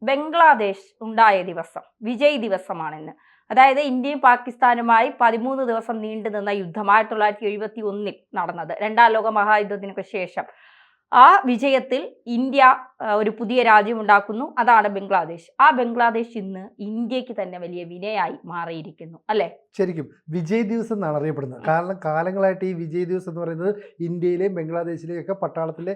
ബംഗ്ലാദേശ് ഉണ്ടായ ദിവസം വിജയ് ദിവസമാണിന്ന്. അതായത് ഇന്ത്യയും പാകിസ്ഥാനുമായി 13 ദിവസം നീണ്ടു നിന്ന യുദ്ധം 1971 നടന്നത്, രണ്ടാം ലോക മഹായുദ്ധത്തിനു ശേഷം. ആ വിജയത്തിൽ ഇന്ത്യ ഒരു പുതിയ രാജ്യം ഉണ്ടാക്കുന്നു, അതാണ് ബംഗ്ലാദേശ്. ആ ബംഗ്ലാദേശ് ഇന്ന് ഇന്ത്യക്ക് തന്നെ വലിയ വിനയായി മാറിയിരിക്കുന്നു, അല്ലെ? ശരിക്കും വിജയ് ദിവസം എന്നാണ് അറിയപ്പെടുന്നത്. കാരണം കാലങ്ങളായിട്ട് ഈ വിജയ് ദിവസം എന്ന് പറയുന്നത് ഇന്ത്യയിലെയും ബംഗ്ലാദേശിലെയും ഒക്കെ പട്ടാളത്തിലെ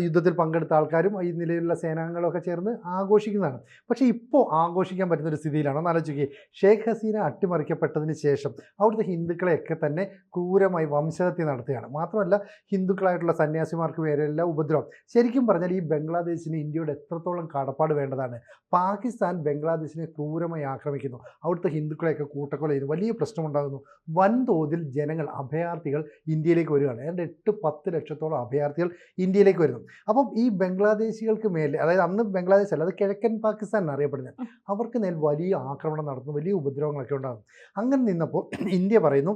യുദ്ധത്തിൽ പങ്കെടുത്ത ആൾക്കാരും ഈ നിലയിലുള്ള സേനാംഗങ്ങളും ഒക്കെ ചേർന്ന് ആഘോഷിക്കുന്നതാണ്. പക്ഷേ ഇപ്പോൾ ആഘോഷിക്കാൻ പറ്റുന്ന ഒരു സ്ഥിതിയിലാണ്. ഒന്ന് ആലോചിക്കുക, ഷേഖ് ഹസീന അട്ടിമറിക്കപ്പെട്ടതിന് ശേഷം അവിടുത്തെ ഹിന്ദുക്കളെയൊക്കെ തന്നെ ക്രൂരമായി വംശഹത്യ നടത്തുകയാണ്. മാത്രമല്ല ഹിന്ദുക്കളായിട്ടുള്ള സന്യാസിമാർക്ക് പേരെല്ലാം ഉപദ്രവം. ശരിക്കും പറഞ്ഞാൽ ഈ ബംഗ്ലാദേശിന് ഇന്ത്യയോട് എത്രത്തോളം കടപ്പാട് വേണ്ടതാണ്. പാകിസ്ഥാൻ ബംഗ്ലാദേശിനെ ക്രൂരമായി ആക്രമിക്കുന്നു, അവിടുത്തെ ഹിന്ദുക്കളെയൊക്കെ കൂട്ടക്കൊല ചെയ്യുന്നു, വലിയ പ്രശ്നമുണ്ടാകുന്നു. വൻതോതിൽ ജനങ്ങൾ അഭയാർത്ഥികൾ ഇന്ത്യയിലേക്ക് വരികയാണ്. ഏതാണ്ട് 8-10 ലക്ഷത്തോളം അഭയാർത്ഥികൾ ഇന്ത്യയിലേക്ക് വരുന്നു. അപ്പം ഈ ബംഗ്ലാദേശികൾക്ക് മേലെ, അതായത് അന്ന് ബംഗ്ലാദേശ് അല്ല, അത് കിഴക്കൻ പാകിസ്ഥാൻ എന്നറിയപ്പെടുന്നത്, അവർക്ക് മേൽ വലിയ ആക്രമണം നടത്തുന്നു, വലിയ ഉപദ്രവങ്ങളൊക്കെ ഉണ്ടാകും. അങ്ങനെ നിന്നപ്പോൾ ഇന്ത്യ പറയുന്നു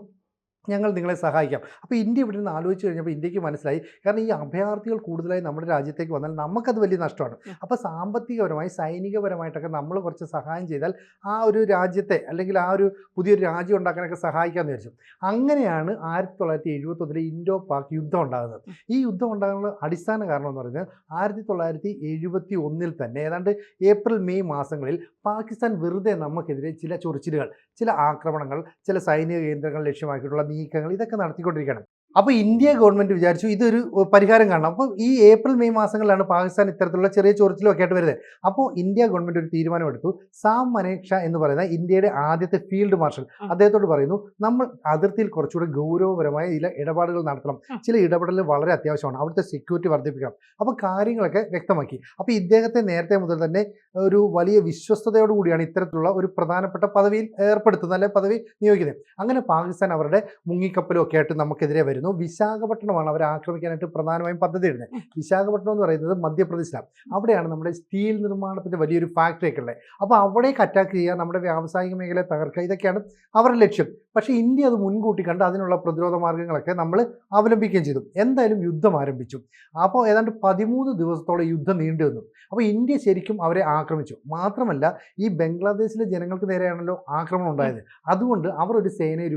ഞങ്ങൾ നിങ്ങളെ സഹായിക്കാം. അപ്പോൾ ഇന്ത്യ ഇവിടെ നിന്ന് ആലോചിച്ച് കഴിഞ്ഞപ്പോൾ ഇന്ത്യക്ക് മനസ്സിലായി, കാരണം ഈ അഭയാർത്ഥികൾ കൂടുതലായി നമ്മുടെ രാജ്യത്തേക്ക് വന്നാൽ നമുക്കത് വലിയ നഷ്ടമാണ്. അപ്പോൾ സാമ്പത്തികപരമായി സൈനികപരമായിട്ടൊക്കെ നമ്മൾ കുറച്ച് സഹായം ചെയ്താൽ ആ ഒരു രാജ്യത്തെ, അല്ലെങ്കിൽ ആ ഒരു പുതിയൊരു രാജ്യം ഉണ്ടാക്കാനൊക്കെ സഹായിക്കാമെന്ന് വിചാരിച്ചു. അങ്ങനെയാണ് 1971 ഇൻഡോ പാക് യുദ്ധം ഉണ്ടാകുന്നത്. ഈ യുദ്ധം ഉണ്ടാകാനുള്ള അടിസ്ഥാന കാരണം എന്ന് പറയുന്നത് 1971 തന്നെ ഏതാണ്ട് ഏപ്രിൽ മെയ് മാസങ്ങളിൽ പാകിസ്ഥാൻ വെറുതെ നമുക്കെതിരെ ചില ചൊറിച്ചിലുകൾ, ചില ആക്രമണങ്ങൾ, ചില സൈനിക കേന്ദ്രങ്ങൾ ലക്ഷ്യമാക്കിയിട്ടുള്ള നീക്കങ്ങൾ ഇതൊക്കെ നടത്തിക്കൊണ്ടിരിക്കുകയാണ്. അപ്പോൾ ഇന്ത്യ ഗവൺമെൻറ് വിചാരിച്ചു ഇതൊരു പരിഹാരം കാണണം. അപ്പോൾ ഈ ഏപ്രിൽ മെയ് മാസങ്ങളിലാണ് പാകിസ്ഥാൻ ഇത്തരത്തിലുള്ള ചെറിയ ചൊറിച്ചിലൊക്കെ ആയിട്ട് വരുന്നത്. അപ്പോൾ ഇന്ത്യ ഗവൺമെൻറ് ഒരു തീരുമാനമെടുത്തു. സാം മനേക്ഷ എന്ന് പറയുന്ന ഇന്ത്യയുടെ ആദ്യത്തെ ഫീൽഡ് മാർഷൽ അദ്ദേഹത്തോട് പറയുന്നു, നമ്മൾ അതിർത്തിയിൽ കുറച്ചുകൂടി ഗൗരവപരമായ ചില ഇടപാടുകൾ നടത്തണം, ചില ഇടപെടൽ വളരെ അത്യാവശ്യമാണ്, അവിടുത്തെ സെക്യൂരിറ്റി വർദ്ധിപ്പിക്കണം. അപ്പോൾ കാര്യങ്ങളൊക്കെ വ്യക്തമാക്കി. അപ്പോൾ ഇദ്ദേഹത്തെ നേരത്തെ മുതൽ തന്നെ ഒരു വലിയ വിശ്വസ്തയോടു കൂടിയാണ് ഇത്തരത്തിലുള്ള ഒരു പ്രധാനപ്പെട്ട പദവിയിൽ ഏർപ്പെടുത്തുന്നത്, അല്ലെങ്കിൽ പദവി നിയോഗിക്കുന്നത്. അങ്ങനെ പാകിസ്ഥാൻ അവരുടെ മുങ്ങിക്കപ്പലും ഒക്കെ ആയിട്ട് നമുക്കെതിരെ വരുന്നു. വിശാഖപട്ടണമാണ് അവർ ആക്രമിക്കാനായിട്ട് പ്രധാനമായും പദ്ധതി ഇടുന്നത്. വിശാഖപട്ടണം എന്ന് പറയുന്നത് മധ്യപ്രദേശിലാണ്. അവിടെയാണ് നമ്മുടെ സ്റ്റീൽ നിർമ്മാണത്തിൻ്റെ വലിയൊരു ഫാക്ടറിയൊക്കെ ഉള്ളത്. അപ്പോൾ അവിടേക്ക് അറ്റാക്ക് ചെയ്യുക, നമ്മുടെ വ്യാവസായിക മേഖലയെ തകർക്കുക, ഇതൊക്കെയാണ് അവരുടെ ലക്ഷ്യം. പക്ഷേ ഇന്ത്യ അത് മുൻകൂട്ടി കണ്ട് അതിനുള്ള പ്രതിരോധ മാർഗ്ഗങ്ങളൊക്കെ നമ്മൾ അവലംബിക്കുകയും ചെയ്തു. എന്തായാലും യുദ്ധം ആരംഭിച്ചു. അപ്പോൾ ഏതാണ്ട് 13 ദിവസത്തോളം യുദ്ധം നീണ്ടു നിന്നു. അപ്പോൾ ഇന്ത്യ ശരിക്കും അവരെ ആക്രമിച്ചു. മാത്രമല്ല ഈ ബംഗ്ലാദേശിലെ ജനങ്ങൾക്ക് നേരെയാണല്ലോ ആക്രമണം ഉണ്ടായത്. അതുകൊണ്ട് അവർ ഒരു സേനയെ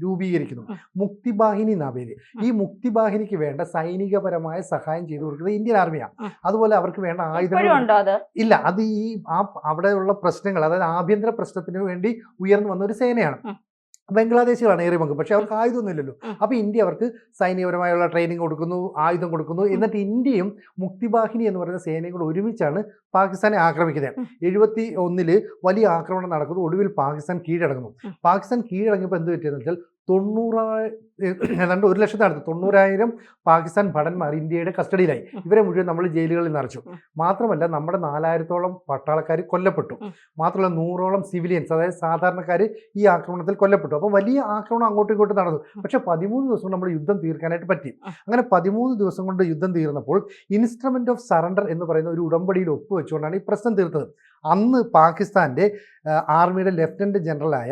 രൂപീകരിക്കുന്നു. മുക്തി ബാഹിനി എന്നാ പേര്. ഈ മുക്തി ബാഹിനിക്ക് വേണ്ട സൈനികപരമായ സഹായം ചെയ്തു കൊടുക്കുന്നത് ഇന്ത്യൻ ആർമിയാണ്. അതുപോലെ അവർക്ക് വേണ്ട ആയുധങ്ങൾ ഇല്ല. അത് ഈ അവിടെയുള്ള പ്രശ്നങ്ങൾ, അതായത് ആഭ്യന്തര പ്രശ്നത്തിന് വേണ്ടി ഉയർന്നു വന്ന ഒരു സേനയാണ്. ബംഗ്ലാദേശികളാണ് ഏറെ പങ്ക്, പക്ഷെ അവർക്ക് ആയുധമൊന്നുമില്ലല്ലോ. അപ്പോൾ ഇന്ത്യ അവർക്ക് സൈനികപരമായുള്ള ട്രെയിനിങ് കൊടുക്കുന്നു, ആയുധം കൊടുക്കുന്നു. എന്നിട്ട് ഇന്ത്യയും മുക്തിബാഹിനി എന്ന് പറയുന്ന സേനയും കൂടെ ഒരുമിച്ചാണ് പാകിസ്ഥാനെ ആക്രമിക്കുന്നത്. 71 വലിയ ആക്രമണം നടക്കുന്നു. ഒടുവിൽ പാകിസ്ഥാൻ കീഴടങ്ങുന്നു. പാകിസ്ഥാൻ കീഴടങ്ങിയപ്പോൾ എന്ത് പറ്റിയെന്ന് വെച്ചാൽ ഏതാണ്ട് 1,90,000 പാകിസ്ഥാൻ ഭടന്മാർ ഇന്ത്യയുടെ കസ്റ്റഡിയിലായി. ഇവരെ മുഴുവൻ നമ്മൾ ജയിലുകളിൽ നിറച്ചു. മാത്രമല്ല നമ്മുടെ 4000-ഓളം പട്ടാളക്കാർ കൊല്ലപ്പെട്ടു. മാത്രമല്ല 100-ഓളം സിവിലിയൻസ്, അതായത് സാധാരണക്കാർ ഈ ആക്രമണത്തിൽ കൊല്ലപ്പെട്ടു. അപ്പോൾ വലിയ ആക്രമണം അങ്ങോട്ടും ഇങ്ങോട്ടും നടന്നു. പക്ഷേ 13 ദിവസം നമ്മൾ യുദ്ധം തീർക്കാനായിട്ട് പറ്റി. അങ്ങനെ 13 ദിവസം കൊണ്ട് യുദ്ധം തീർന്നപ്പോൾ ഇൻസ്ട്രുമെന്റ് ഓഫ് സറണ്ടർ എന്ന് പറയുന്ന ഒരു ഉടമ്പടിയിൽ ഒപ്പുവെച്ചുകൊണ്ടാണ് ഈ പ്രശ്നം തീർത്തത്. അന്ന് പാകിസ്ഥാൻ്റെ ആർമിയുടെ ലെഫ്റ്റനന്റ് ജനറലായ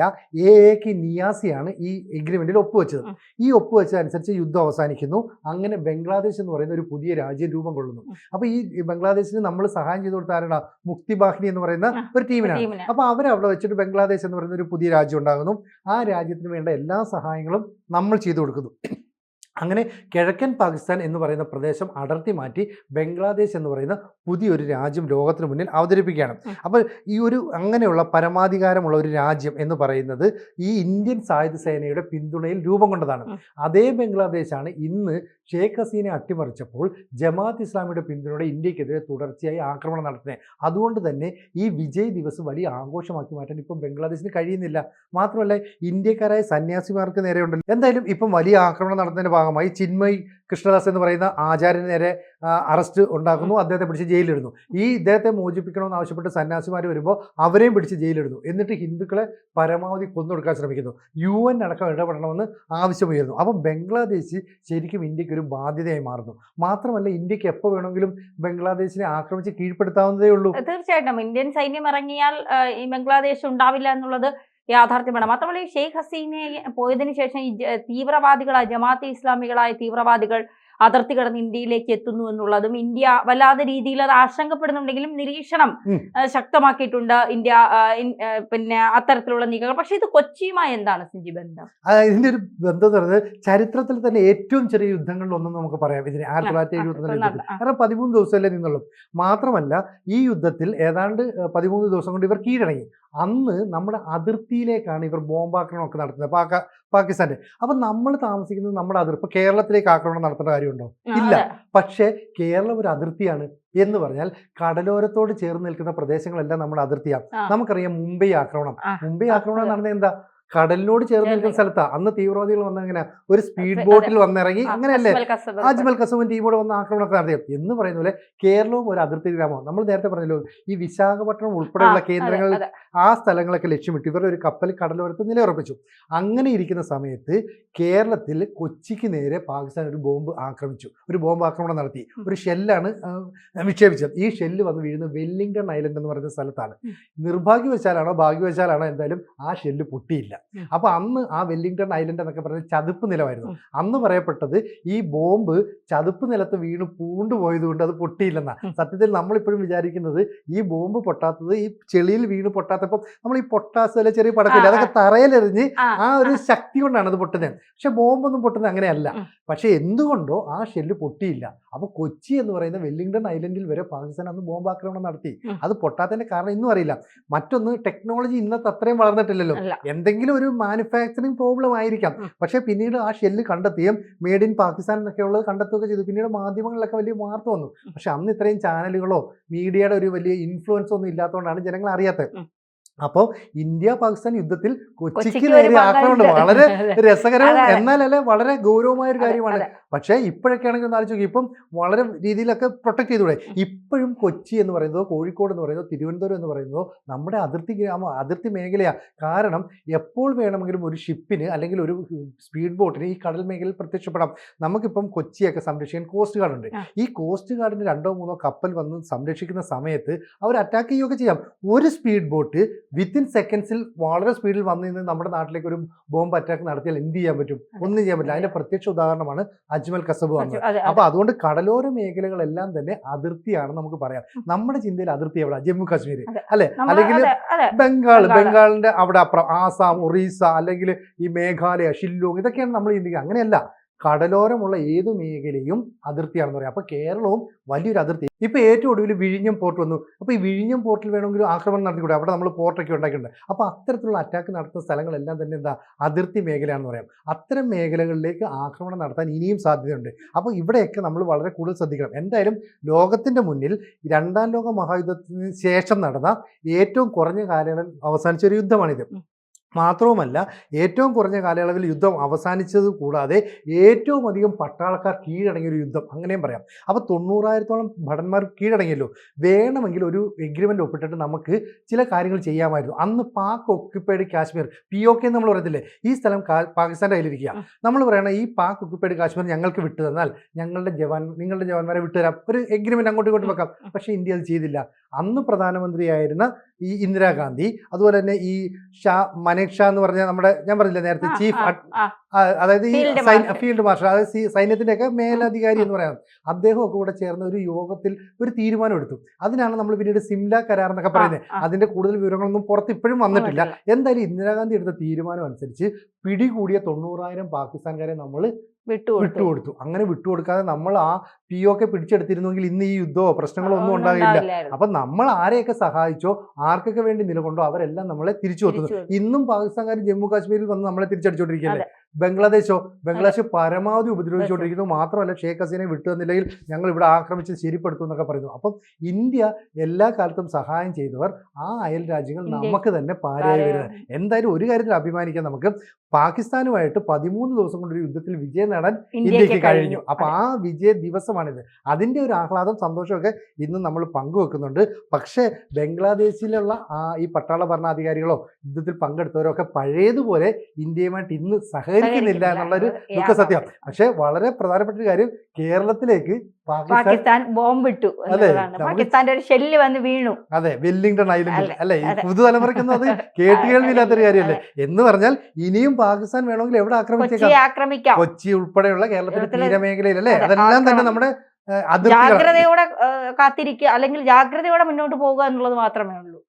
എ.കെ. നിയാസിയാണ് ഈ എഗ്രിമെന്റിൽ ഒപ്പുവെച്ചത്. ഈ ഒപ്പുവെച്ചതനുസരിച്ച് യുദ്ധം അവസാനിക്കുന്നു. അങ്ങനെ ബംഗ്ലാദേശ് എന്ന് പറയുന്ന ഒരു പുതിയ രാജ്യം രൂപം കൊള്ളുന്നു. അപ്പോൾ ഈ ബംഗ്ലാദേശിന് നമ്മൾ സഹായം ചെയ്തു കൊടുത്ത ആരാണ്? മുക്തി ബാഹിനി എന്ന് പറയുന്ന ഒരു ടീമിനാണ്. അപ്പോൾ അവരവിടെ വെച്ചിട്ട് ബംഗ്ലാദേശ് എന്ന് പറയുന്ന ഒരു പുതിയ രാജ്യം ഉണ്ടാകുന്നു. ആ രാജ്യത്തിന് വേണ്ട എല്ലാ സഹായങ്ങളും നമ്മൾ ചെയ്തു കൊടുക്കുന്നു. അങ്ങനെ കിഴക്കൻ പാകിസ്ഥാൻ എന്ന് പറയുന്ന പ്രദേശം അടർത്തി മാറ്റി ബംഗ്ലാദേശ് എന്ന് പറയുന്ന പുതിയൊരു രാജ്യം ലോകത്തിന് മുന്നിൽ അവതരിപ്പിക്കുകയാണ്. അപ്പോൾ ഈ ഒരു അങ്ങനെയുള്ള പരമാധികാരമുള്ള ഒരു രാജ്യം എന്ന് പറയുന്നത് ഈ ഇന്ത്യൻ സായുധ സേനയുടെ പിന്തുണയിൽ രൂപം കൊണ്ടതാണ്. അതേ ബംഗ്ലാദേശാണ് ഇന്ന് ഷേഖ് ഹസീന അട്ടിമറിച്ചപ്പോൾ ജമാഅത്ത് ഇസ്ലാമിയുടെ പിന്തുണയോടെ ഇന്ത്യക്കെതിരെ തുടർച്ചയായി ആക്രമണം നടത്തുന്നത്. അതുകൊണ്ട് തന്നെ ഈ വിജയ് ദിവസ് വലിയ ആഘോഷമാക്കി മാറ്റാൻ ഇപ്പം ബംഗ്ലാദേശിന് കഴിയുന്നില്ല. മാത്രമല്ല ഇന്ത്യക്കാരായ സന്യാസിമാർക്ക് നേരെ ഉണ്ടല്ലോ. എന്തായാലും ഇപ്പം വലിയ ആക്രമണം നടത്തുന്നതിൻ്റെ ഭാഗമായി ചിന്മയ് കൃഷ്ണദാസ് എന്ന് പറയുന്ന ആചാര്യന് നേരെ അറസ്റ്റ് ഉണ്ടാക്കുന്നു. അദ്ദേഹത്തെ പിടിച്ച് ജയിലിടുന്നു. ഈ ഇദ്ദേഹത്തെ മോചിപ്പിക്കണമെന്ന് ആവശ്യപ്പെട്ട് സന്യാസിമാർ വരുമ്പോൾ അവരെയും പിടിച്ച് ജയിലിടുന്നു. എന്നിട്ട് ഹിന്ദുക്കളെ പരമാവധി കൊന്നൊടുക്കാൻ ശ്രമിക്കുന്നു. UN അടക്കം ഇടപെടണമെന്ന് ആവശ്യമുയർന്നു. അപ്പം ബംഗ്ലാദേശ് ശരിക്കും ഇന്ത്യക്ക് ഒരു ബാധ്യതയായി മാറുന്നു. മാത്രമല്ല ഇന്ത്യക്ക് എപ്പോൾ വേണമെങ്കിലും ബംഗ്ലാദേശിനെ ആക്രമിച്ച് കീഴ്പ്പെടുത്താവുന്നതേ ഉള്ളൂ. തീർച്ചയായിട്ടും ഇന്ത്യൻ സൈന്യം ഇറങ്ങിയാൽ ഈ ബംഗ്ലാദേശ് ഉണ്ടാവില്ല എന്നുള്ളത് യാഥാർത്ഥ്യമാണ്. മാത്രമല്ല ഈ ഷെയ്ഖ് ഹസീന പോയതിനു ശേഷം ഈ തീവ്രവാദികളായ ജമാഅത്തെ ഇസ്ലാമികളായ തീവ്രവാദികൾ അതിർത്തി കടന്ന് ഇന്ത്യയിലേക്ക് എത്തുന്നു എന്നുള്ളതും ഇന്ത്യ വല്ലാതെ രീതിയിൽ അത് ആശങ്കപ്പെടുന്നുണ്ടെങ്കിലും നിരീക്ഷണം ശക്തമാക്കിയിട്ടുണ്ട് ഇന്ത്യ. പിന്നെ അത്തരത്തിലുള്ള നീക്കങ്ങൾ. പക്ഷെ ഇത് കൊച്ചിയുമായി എന്താണ് സിഞ്ചി ബന്ധം? ഇതിന്റെ ഒരു ബന്ധം എന്ന് പറയുന്നത് ചരിത്രത്തിൽ തന്നെ ഏറ്റവും ചെറിയ യുദ്ധങ്ങളിലൊന്നും നമുക്ക് പറയാം ഇതിന് 1974 യുദ്ധത്തിൽ. കാരണം 13 ദിവസമല്ലേ നിന്നുള്ളൂ. മാത്രമല്ല ഈ യുദ്ധത്തിൽ ഏതാണ്ട് 13 ദിവസം കൊണ്ട് ഇവർ കീഴടങ്ങി. അന്ന് നമ്മുടെ അതിർത്തിയിലേക്കാണ് ഇവർ ബോംബാക്രമണമൊക്കെ നടത്തുന്നത് പാകിസ്ഥാന്റെ. അപ്പൊ നമ്മൾ താമസിക്കുന്നത് നമ്മുടെ അതിർത്തി. ഇപ്പൊ കേരളത്തിലേക്ക് ആക്രമണം നടത്തേണ്ട കാര്യമുണ്ടോ? ഇല്ല. പക്ഷേ കേരളം ഒരു അതിർത്തിയാണ് എന്ന് പറഞ്ഞാൽ കടലോരത്തോട് ചേർന്ന് നിൽക്കുന്ന പ്രദേശങ്ങളെല്ലാം നമ്മുടെ അതിർത്തിയാണ്. നമുക്കറിയാം മുംബൈ ആക്രമണം നടന്നത് എന്താ? കടലിനോട് ചേർന്ന് നിൽക്കുന്ന സ്ഥലത്താണ്. അന്ന് തീവ്രവാദികൾ വന്നങ്ങനെ ഒരു സ്പീഡ് ബോട്ടിൽ വന്നിറങ്ങി, അങ്ങനെയല്ലേ അജ്മൽ കസബും ടീമോട് വന്ന് ആക്രമണമൊക്കെ നടത്തിയത് എന്ന് പറയുന്ന പോലെ കേരളവും ഒരു അതിർത്തി ഗ്രാമമാണ്. നമ്മൾ നേരത്തെ പറഞ്ഞല്ലോ, ഈ വിശാഖപട്ടണം ഉൾപ്പെടെയുള്ള കേന്ദ്രങ്ങളിൽ ആ സ്ഥലങ്ങളൊക്കെ ലക്ഷ്യമിട്ട് ഇവരുടെ ഒരു കപ്പൽ കടലോരത്ത് നിലയുറപ്പിച്ചു. അങ്ങനെ ഇരിക്കുന്ന സമയത്ത് കേരളത്തിൽ കൊച്ചിക്ക് നേരെ പാകിസ്ഥാൻ ഒരു ബോംബ് ആക്രമണം നടത്തി. ഒരു ഷെല്ലാണ് വിക്ഷേപിച്ചത്. ഈ ഷെല്ല് വന്ന് വീഴുന്നത് വെല്ലിംഗ്ടൺ ഐലൻഡ് എന്ന് പറയുന്ന സ്ഥലത്താണ്. നിർഭാഗ്യവശാലാണോ ഭാഗ്യവശാലാണോ എന്തായാലും ആ ഷെല്ല് പൊട്ടിയില്ല. അപ്പൊ അന്ന് ആ വെല്ലിംഗ്ടൺ ഐലൻഡ് എന്നൊക്കെ പറയുന്നത് ചതുപ്പ് നിലമായിരുന്നു. അന്ന് പറയപ്പെട്ടത് ഈ ബോംബ് ചതുപ്പ് നിലത്ത് വീണ് പൂണ്ടുപോയത് കൊണ്ട് അത് പൊട്ടിയില്ലെന്നാ. സത്യത്തിൽ നമ്മളിപ്പോഴും വിചാരിക്കുന്നത് ഈ ബോംബ് പൊട്ടാത്തത് ഈ ചെളിയിൽ വീണ് പൊട്ടാത്തപ്പം നമ്മൾ ഈ പൊട്ടാസ് അല്ലെ ചെറിയ പടക്കില്ല അതൊക്കെ തറയിലെറിഞ്ഞ് ആ ഒരു ശക്തി കൊണ്ടാണ് അത് പൊട്ടുന്നത്. പക്ഷെ ബോംബൊന്നും പൊട്ടുന്നത് അങ്ങനെയല്ല. പക്ഷെ എന്തുകൊണ്ടോ ആ ഷെല്ല് പൊട്ടിയില്ല. അപ്പൊ കൊച്ചി എന്ന് പറയുന്ന വെല്ലിംഗ്ടൺ ഐലൻഡിൽ വരെ പാകിസ്ഥാൻ അന്ന് ബോംബാക്രമണം നടത്തി. അത് പൊട്ടാത്തതിന്റെ കാരണം ഇന്നും അറിയില്ല. മറ്റൊന്ന്, ടെക്നോളജി ഇന്നത്തെ അത്രയും വളർന്നിട്ടില്ലല്ലോ. എന്തെങ്കിലും ഒരു മാനുഫാക്ചറിങ് പ്രോബ്ലം ആയിരിക്കാം. പക്ഷെ പിന്നീട് ആ ഷെല്ല് കണ്ടെത്തുകയും മെയ്ഡ് ഇൻ പാകിസ്ഥാൻ എന്നൊക്കെ ഉള്ളത് കണ്ടെത്തുകയൊക്കെ ചെയ്തു. പിന്നീട് മാധ്യമങ്ങളിലൊക്കെ വലിയ വാർത്ത വന്നു. പക്ഷെ അന്ന് ഇത്രയും ചാനലുകളോ മീഡിയയുടെ ഒരു വലിയ ഇൻഫ്ലുവൻസോ ഒന്നും ഇല്ലാത്തതുകൊണ്ടാണ് ജനങ്ങൾ അറിയാത്തത്. അപ്പോൾ ഇന്ത്യ പാകിസ്ഥാൻ യുദ്ധത്തിൽ കൊച്ചിക്ക് നേരെ ആക്രമണം വളരെ രസകരവും എന്നാലല്ലേ വളരെ ഗൗരവമായ ഒരു കാര്യമാണ്. പക്ഷേ ഇപ്പോഴൊക്കെ ആണെങ്കിൽ ഒന്ന് ആലോചിച്ച് നോക്കി, ഇപ്പം വളരെ രീതിയിലൊക്കെ പ്രൊട്ടക്ട് ചെയ്തൂടെ. ഇപ്പോഴും കൊച്ചി എന്ന് പറയുന്നതോ കോഴിക്കോട് എന്ന് പറയുന്നതോ തിരുവനന്തപുരം എന്ന് പറയുന്നതോ നമ്മുടെ അതിർത്തി മേഖലയാണ്. കാരണം എപ്പോൾ വേണമെങ്കിലും ഒരു ഷിപ്പിന് അല്ലെങ്കിൽ ഒരു സ്പീഡ് ബോട്ടിന് ഈ കടൽ മേഖലയിൽ പ്രത്യക്ഷപ്പെടാം. നമുക്കിപ്പം കൊച്ചിയൊക്കെ സംരക്ഷിക്കാൻ കോസ്റ്റ് ഗാർഡ് ഉണ്ട്. ഈ കോസ്റ്റ് ഗാർഡിന് 2-3 കപ്പൽ വന്ന് സംരക്ഷിക്കുന്ന സമയത്ത് അവർ അറ്റാക്ക് ചെയ്യുകയൊക്കെ ചെയ്യാം. ഒരു സ്പീഡ് ബോട്ട് വിത്തിൻ സെക്കൻഡ്സിൽ വളരെ സ്പീഡിൽ വന്നു നിന്ന് നമ്മുടെ നാട്ടിലേക്ക് ഒരു ബോംബ് അറ്റാക്ക് നടത്തിയാൽ എന്ത് ചെയ്യാൻ പറ്റും? ഒന്നും ചെയ്യാൻ പറ്റില്ല. അതിന്റെ പ്രത്യക്ഷ ഉദാഹരണമാണ് അജ്മൽ കസബ് വന്നത്. അപ്പൊ അതുകൊണ്ട് കടലോര മേഖലകളെല്ലാം തന്നെ അതിർത്തിയാണ് നമുക്ക് പറയാം. നമ്മുടെ ചിന്തയിൽ അതിർത്തി എവിടെ? ജമ്മു കാശ്മീർ അല്ലെ, അല്ലെങ്കിൽ ബംഗാളിന്റെ അവിടെ അപ്പുറം ആസാം, ഒറീസ, അല്ലെങ്കിൽ ഈ മേഘാലയ, ഷില്ലോങ്, ഇതൊക്കെയാണ് നമ്മൾ ചിന്തിക്കുക. അങ്ങനെയല്ല, കടലോരമുള്ള ഏത് മേഖലയും അതിർത്തിയാണെന്ന് പറയാം. അപ്പോൾ കേരളവും വലിയൊരു അതിർത്തി. ഇപ്പോൾ ഏറ്റവും ഒടുവിൽ വിഴിഞ്ഞം പോർട്ട് വന്നു. അപ്പോൾ ഈ വിഴിഞ്ഞം പോർട്ടിൽ വേണമെങ്കിലും ആക്രമണം നടത്തിക്കൂടെ? അവിടെ നമ്മൾ പോർട്ടൊക്കെ ഉണ്ടാക്കിയിട്ടുണ്ട്. അപ്പോൾ അത്തരത്തിലുള്ള അറ്റാക്ക് നടത്തുന്ന സ്ഥലങ്ങളെല്ലാം തന്നെ എന്താ? അതിർത്തി മേഖലയാണെന്ന് പറയാം. അത്തരം മേഖലകളിലേക്ക് ആക്രമണം നടത്താൻ ഇനിയും സാധ്യതയുണ്ട്. അപ്പോൾ ഇവിടെയൊക്കെ നമ്മൾ വളരെ കൂടുതൽ ശ്രദ്ധിക്കണം. എന്തായാലും ലോകത്തിൻ്റെ മുന്നിൽ 2ാം ലോക മഹായുദ്ധത്തിന് ശേഷം നടന്ന ഏറ്റവും കുറഞ്ഞ കാലയളവിൽ അവസാനിച്ച ഒരു യുദ്ധമാണിത്. മാത്രവുമല്ല, ഏറ്റവും കുറഞ്ഞ കാലയളവിൽ യുദ്ധം അവസാനിച്ചത് കൂടാതെ ഏറ്റവും അധികം പട്ടാളക്കാർ കീഴടങ്ങിയൊരു യുദ്ധം, അങ്ങനെയും പറയാം. അപ്പോൾ 90,000-ഓളം ഭടന്മാർ കീഴടങ്ങിയല്ലോ. വേണമെങ്കിൽ ഒരു എഗ്രിമെൻ്റ് ഒപ്പിട്ടിട്ട് നമുക്ക് ചില കാര്യങ്ങൾ ചെയ്യാമായിരുന്നു. അന്ന് പാക് ഒക്യുപ്പൈഡ് കാശ്മീർ, POK എന്ന് നമ്മൾ പറയത്തില്ലേ, ഈ സ്ഥലം പാകിസ്ഥാൻ്റെ കയ്യിലിരിക്കുക. നമ്മൾ പറയണം ഈ പാക് ഒക്യുപ്പൈഡ് കാശ്മീർ ഞങ്ങൾക്ക് വിട്ടു തന്നാൽ നിങ്ങളുടെ ജവാന്മാരെ വിട്ടുതരാം, ഒരു എഗ്രിമെൻ്റ് അങ്ങോട്ടും ഇങ്ങോട്ടും വെക്കാം. പക്ഷേ ഇന്ത്യ അത് ചെയ്തില്ല. അന്ന് പ്രധാനമന്ത്രിയായിരുന്ന ഈ ഇന്ദിരാഗാന്ധി, അതുപോലെ തന്നെ ഈ മനേക് ഷാ എന്ന് പറഞ്ഞ നമ്മുടെ, ഞാൻ പറഞ്ഞില്ല നേരത്തെ, ചീഫ്, അതായത് ഈ ഫീൽഡ് മാർഷൽ, അതായത് സൈന്യത്തിൻ്റെയൊക്കെ മേലധികാരി എന്ന് പറയാം, അദ്ദേഹമൊക്കെ കൂടെ ചേർന്ന ഒരു യോഗത്തിൽ ഒരു തീരുമാനം എടുത്തു. അതിനാണ് നമ്മൾ പിന്നീട് സിംല കരാർ എന്നൊക്കെ പറയുന്നത്. അതിൻ്റെ കൂടുതൽ വിവരങ്ങളൊന്നും പുറത്ത് ഇപ്പോഴും വന്നിട്ടില്ല. എന്തായാലും ഇന്ദിരാഗാന്ധി എടുത്ത തീരുമാനം അനുസരിച്ച് പിടികൂടിയ 90,000 പാകിസ്ഥാൻകാരെ നമ്മൾ വിട്ടുകൊടുത്തു. അങ്ങനെ വിട്ടുകൊടുക്കാതെ നമ്മൾ ആ POK പിടിച്ചെടുത്തിരുന്നെങ്കിൽ ഇന്ന് ഈ യുദ്ധമോ പ്രശ്നങ്ങളോ ഒന്നും ഉണ്ടാകില്ല. അപ്പൊ നമ്മൾ ആരെയൊക്കെ സഹായിച്ചോ, ആർക്കൊക്കെ വേണ്ടി നിലകൊണ്ടോ, അവരെല്ലാം നമ്മളെ തിരിച്ചു കൊടുത്തു. ഇന്നും പാകിസ്ഥാൻകാർ ജമ്മു കാശ്മീരിൽ വന്ന് നമ്മളെ തിരിച്ചടിച്ചോണ്ടിരിക്കുകയല്ലേ. ബംഗ്ലാദേശ് പരമാവധി ഉപദ്രവിച്ചുകൊണ്ടിരിക്കുന്നു. മാത്രമല്ല, ഷേഖ് ഹസീനെ വിട്ടുതന്നില്ലെങ്കിൽ ഞങ്ങൾ ഇവിടെ ആക്രമിച്ച് ശരിപ്പെടുത്തും എന്നൊക്കെ പറയുന്നു. അപ്പം ഇന്ത്യ എല്ലാ കാലത്തും സഹായം ചെയ്തവർ ആ അയൽ രാജ്യങ്ങൾ നമുക്ക് തന്നെ പാരയായി വരുന്നത്. എന്തായാലും ഒരു കാര്യത്തിൽ അഭിമാനിക്കാൻ നമുക്ക്, പാകിസ്ഥാനുമായിട്ട് 13 ദിവസം കൊണ്ട് ഒരു യുദ്ധത്തിൽ വിജയം നേടാൻ ഇന്ത്യക്ക് കഴിഞ്ഞു. അപ്പൊ ആ വിജയ ദിവസമാണിത്. അതിന്റെ ഒരു ആഹ്ലാദം, സന്തോഷമൊക്കെ ഇന്നും നമ്മൾ പങ്കുവെക്കുന്നുണ്ട്. പക്ഷേ ബംഗ്ലാദേശിലുള്ള ഈ പട്ടാള ഭരണാധികാരികളോ യുദ്ധത്തിൽ പങ്കെടുത്തവരോ ഒക്കെ പഴയതുപോലെ ഇന്ത്യയുമായിട്ട് ഇന്ന് സഹകരിക്കുന്നില്ല എന്നുള്ളൊരു ദുഃഖസത്യം. പക്ഷെ വളരെ പ്രധാനപ്പെട്ട ഒരു കാര്യം, കേരളത്തിലേക്ക് പാകിസ്ഥാൻ ബോംബിട്ടു എന്നുള്ളതാണ്. പാകിസ്ഥാന്റെ ഒരു ഷെല്ല് വന്ന് വീണു. അതെ, വെല്ലിംഗ്ടൺ ഐലൻഡിൽ അല്ലെ. ഈ അതെ. പുതുതലമുറയ്ക്കൊന്നും അത് കേട്ടുകേൾവില്ലാത്തൊരു കാര്യമല്ലേ. എന്ന് പറഞ്ഞാൽ ഇനിയും പാകിസ്ഥാൻ വേണമെങ്കിൽ എവിടെ ആക്രമിച്ചേക്കാം, കൊച്ചിയെ ആക്രമിക്കാം. കൊച്ചി ഉൾപ്പെടെയുള്ള കേരളത്തിന്റെ കേരളത്തിലെ- തീരമേഖലയിൽ അല്ലേ. അതെ, അതെല്ലാം തന്നെ നമ്മുടെ അതിർത്തികളാണ്. ജാഗ്രതയോടെ കാത്തിരിക്കുക, അല്ലെങ്കിൽ ജാഗ്രതയോടെ മുന്നോട്ട് പോകുക എന്നുള്ളത് മാത്രമേ ഉള്ളൂ.